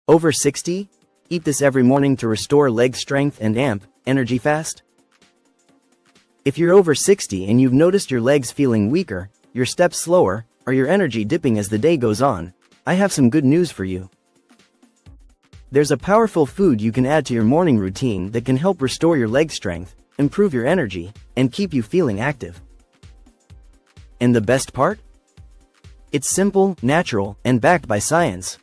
Over 60? Eat this every morning to restore leg strength and amp energy fast? If you're over 60 and you've noticed your legs feeling weaker, your steps slower, or your energy dipping as the day goes on, I have some good news for you. There's a powerful food you can add to your morning routine that can help restore your leg strength, improve your energy, and keep you feeling active. And the best part? It's simple, natural, and backed by science.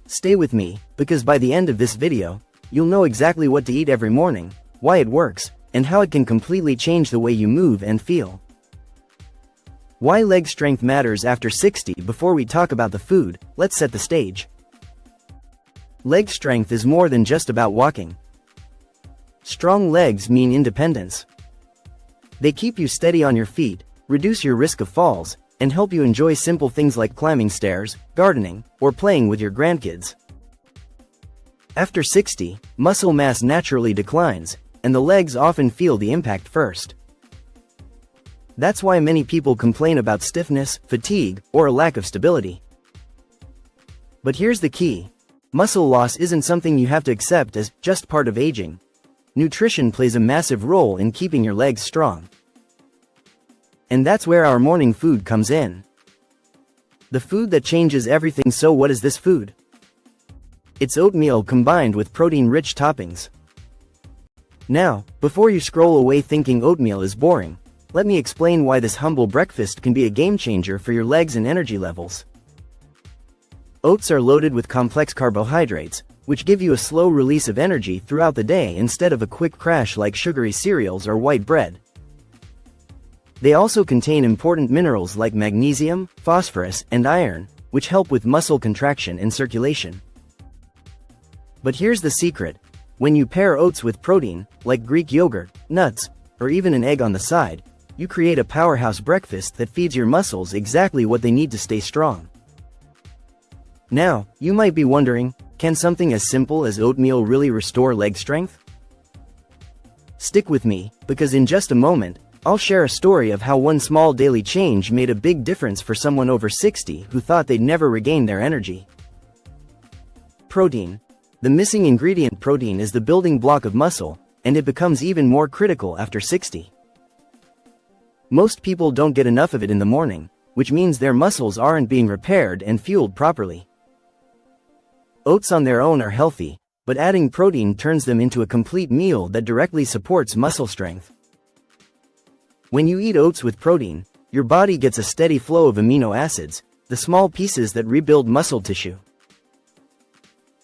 Stay with me, because by the end of this video, you'll know exactly what to eat every morning, why it works, and how it can completely change the way you move and feel. Why leg strength matters after 60. Before we talk about the food, let's set the stage. Leg strength is more than just about walking. Strong legs mean independence. They keep you steady on your feet, reduce your risk of falls, and help you enjoy simple things like climbing stairs, gardening, or playing with your grandkids. After 60, muscle mass naturally declines, and the legs often feel the impact first. That's why many people complain about stiffness, fatigue, or a lack of stability. But here's the key. Muscle loss isn't something you have to accept as just part of aging. Nutrition plays a massive role in keeping your legs strong. And that's where our morning food comes in. The food that changes everything. So what is this food? It's oatmeal combined with protein-rich toppings. Now, before you scroll away thinking oatmeal is boring, let me explain why this humble breakfast can be a game-changer for your legs and energy levels. Oats are loaded with complex carbohydrates, which give you a slow release of energy throughout the day instead of a quick crash like sugary cereals or white bread. They also contain important minerals like magnesium, phosphorus, and iron, which help with muscle contraction and circulation. But here's the secret. When you pair oats with protein, like Greek yogurt, nuts, or even an egg on the side, you create a powerhouse breakfast that feeds your muscles exactly what they need to stay strong. Now, you might be wondering, can something as simple as oatmeal really restore leg strength? Stick with me, because in just a moment, I'll share a story of how one small daily change made a big difference for someone over 60 who thought they'd never regain their energy. Protein. The missing ingredient. Protein is the building block of muscle, and it becomes even more critical after 60. Most people don't get enough of it in the morning, which means their muscles aren't being repaired and fueled properly. Oats on their own are healthy, but adding protein turns them into a complete meal that directly supports muscle strength. When you eat oats with protein, your body gets a steady flow of amino acids, the small pieces that rebuild muscle tissue.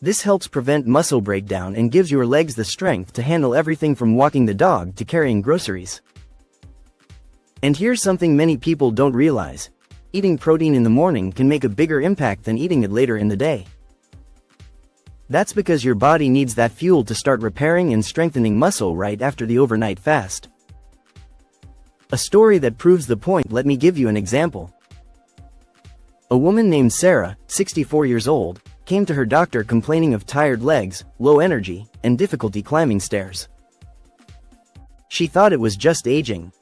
This helps prevent muscle breakdown and gives your legs the strength to handle everything from walking the dog to carrying groceries. And here's something many people don't realize. Eating protein in the morning can make a bigger impact than eating it later in the day. That's because your body needs that fuel to start repairing and strengthening muscle right after the overnight fast. A story that proves the point. Let me give you an example. A woman named Sarah, 64 years old, came to her doctor complaining of tired legs, low energy, and difficulty climbing stairs. She thought it was just aging.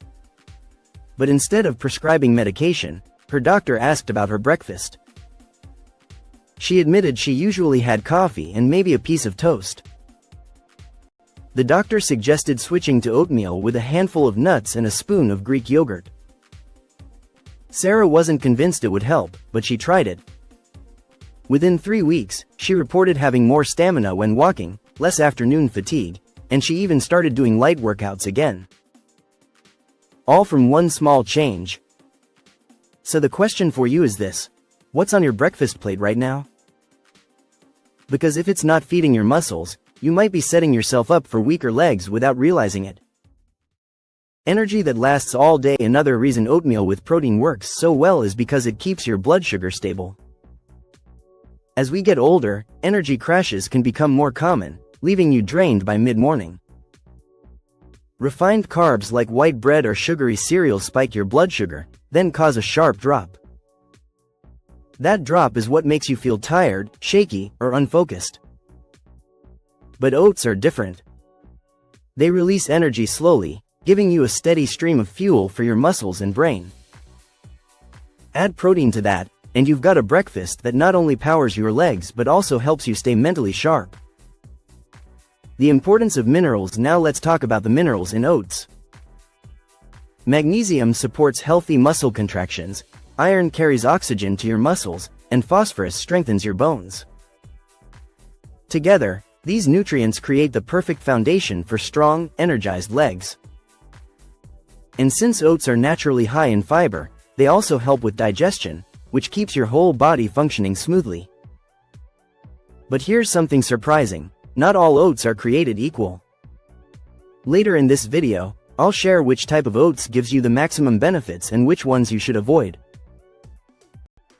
But instead of prescribing medication, her doctor asked about her breakfast. She admitted she usually had coffee and maybe a piece of toast. The doctor suggested switching to oatmeal with a handful of nuts and a spoon of Greek yogurt. Sarah wasn't convinced it would help, but she tried it. Within 3 weeks, she reported having more stamina when walking, less afternoon fatigue, and she even started doing light workouts again. All from one small change. So the question for you is this: what's on your breakfast plate right now? Because if it's not feeding your muscles, you might be setting yourself up for weaker legs without realizing it. Energy that lasts all day. Another reason oatmeal with protein works so well is because it keeps your blood sugar stable. As we get older, energy crashes can become more common, leaving you drained by mid-morning. Refined carbs like white bread or sugary cereal spike your blood sugar, then cause a sharp drop. That drop is what makes you feel tired, shaky, or unfocused. But oats are different. They release energy slowly, giving you a steady stream of fuel for your muscles and brain. Add protein to that, and you've got a breakfast that not only powers your legs but also helps you stay mentally sharp. The importance of minerals. Now let's talk about the minerals in oats. Magnesium supports healthy muscle contractions, iron carries oxygen to your muscles, and phosphorus strengthens your bones. Together, these nutrients create the perfect foundation for strong, energized legs. And since oats are naturally high in fiber, they also help with digestion, which keeps your whole body functioning smoothly. But here's something surprising: not all oats are created equal. Later in this video, I'll share which type of oats gives you the maximum benefits and which ones you should avoid.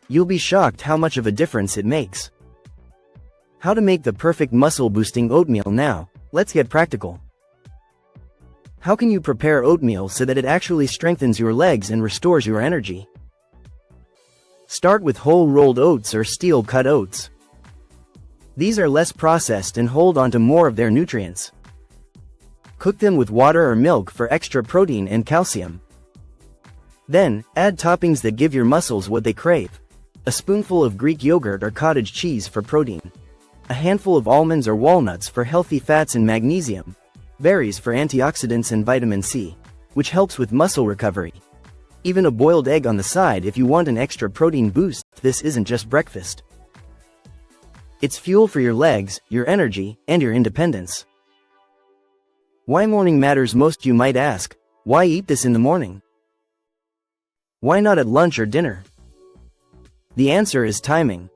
You'll be shocked how much of a difference it makes. How to make the perfect muscle-boosting oatmeal. Now, let's get practical. How can you prepare oatmeal so that it actually strengthens your legs and restores your energy? Start with whole rolled oats or steel-cut oats. These are less processed and hold on to more of their nutrients. Cook them with water or milk for extra protein and calcium. Then, add toppings that give your muscles what they crave. A spoonful of Greek yogurt or cottage cheese for protein. A handful of almonds or walnuts for healthy fats and magnesium. Berries for antioxidants and vitamin C, which helps with muscle recovery. Even a boiled egg on the side if you want an extra protein boost. This isn't just breakfast. It's fuel for your legs, your energy, and your independence. Why morning matters most? You might ask. Why eat this in the morning? Why not at lunch or dinner? The answer is timing.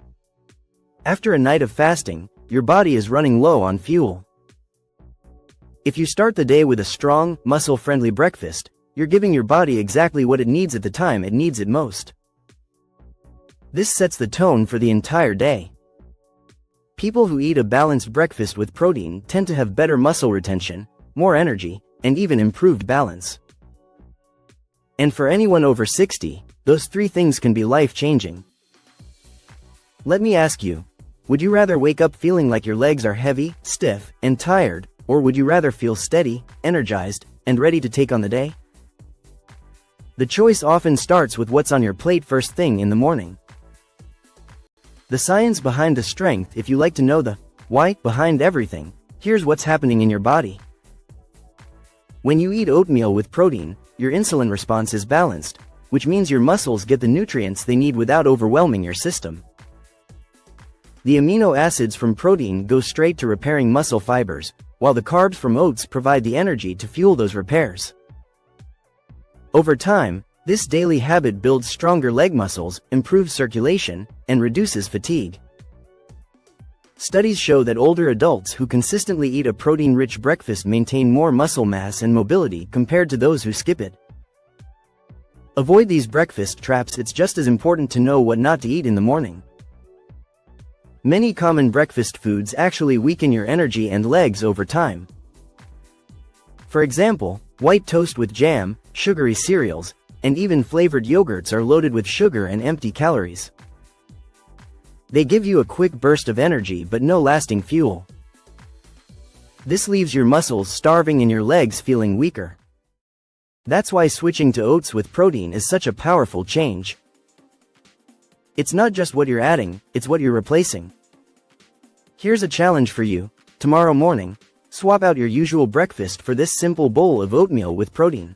After a night of fasting, your body is running low on fuel. If you start the day with a strong, muscle-friendly breakfast, you're giving your body exactly what it needs at the time it needs it most. This sets the tone for the entire day. People who eat a balanced breakfast with protein tend to have better muscle retention, more energy, and even improved balance. And for anyone over 60, those three things can be life-changing. Let me ask you, would you rather wake up feeling like your legs are heavy, stiff, and tired, or would you rather feel steady, energized, and ready to take on the day? The choice often starts with what's on your plate first thing in the morning. The science behind the strength. If you like to know the why behind everything, here's what's happening in your body. When you eat oatmeal with protein, your insulin response is balanced, which means your muscles get the nutrients they need without overwhelming your system. The amino acids from protein go straight to repairing muscle fibers, while the carbs from oats provide the energy to fuel those repairs. Over time, this daily habit builds stronger leg muscles, improves circulation, and reduces fatigue. Studies show that older adults who consistently eat a protein-rich breakfast maintain more muscle mass and mobility compared to those who skip it. Avoid these breakfast traps. It's just as important to know what not to eat in the morning. Many common breakfast foods actually weaken your energy and legs over time. For example, white toast with jam, sugary cereals, and even flavored yogurts are loaded with sugar and empty calories. They give you a quick burst of energy but no lasting fuel. This leaves your muscles starving and your legs feeling weaker. That's why switching to oats with protein is such a powerful change. It's not just what you're adding, it's what you're replacing. Here's a challenge for you. Tomorrow morning, swap out your usual breakfast for this simple bowl of oatmeal with protein.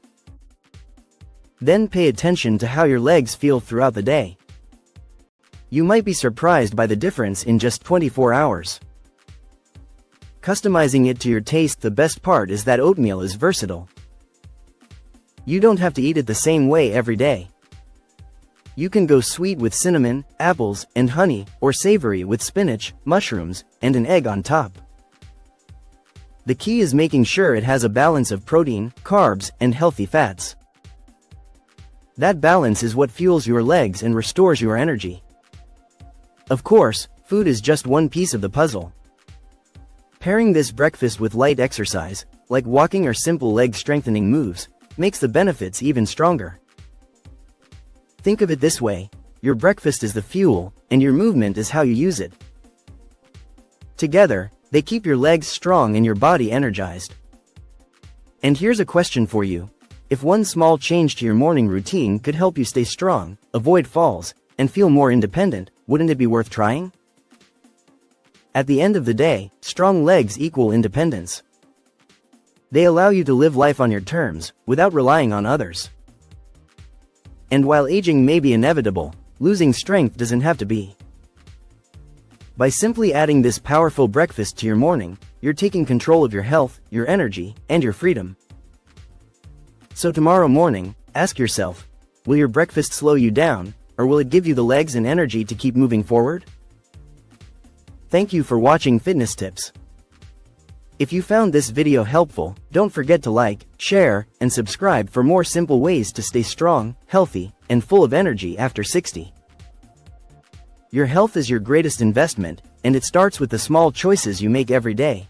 Then pay attention to how your legs feel throughout the day. You might be surprised by the difference in just 24 hours. Customizing it to your taste. The best part is that oatmeal is versatile. You don't have to eat it the same way every day. You can go sweet with cinnamon, apples, and honey, or savory with spinach, mushrooms, and an egg on top. The key is making sure it has a balance of protein, carbs, and healthy fats. That balance is what fuels your legs and restores your energy. Of course, food is just one piece of the puzzle. Pairing this breakfast with light exercise, like walking or simple leg strengthening moves, makes the benefits even stronger. Think of it this way: your breakfast is the fuel, and your movement is how you use it. Together, they keep your legs strong and your body energized. And here's a question for you. If one small change to your morning routine could help you stay strong, avoid falls, and feel more independent, wouldn't it be worth trying? At the end of the day, strong legs equal independence. They allow you to live life on your terms, without relying on others. And while aging may be inevitable, losing strength doesn't have to be. By simply adding this powerful breakfast to your morning, you're taking control of your health, your energy, and your freedom. So tomorrow morning, ask yourself, will your breakfast slow you down, or will it give you the legs and energy to keep moving forward? Thank you for watching Fitness Tips. If you found this video helpful, don't forget to like, share, and subscribe for more simple ways to stay strong, healthy, and full of energy after 60. Your health is your greatest investment, and it starts with the small choices you make every day.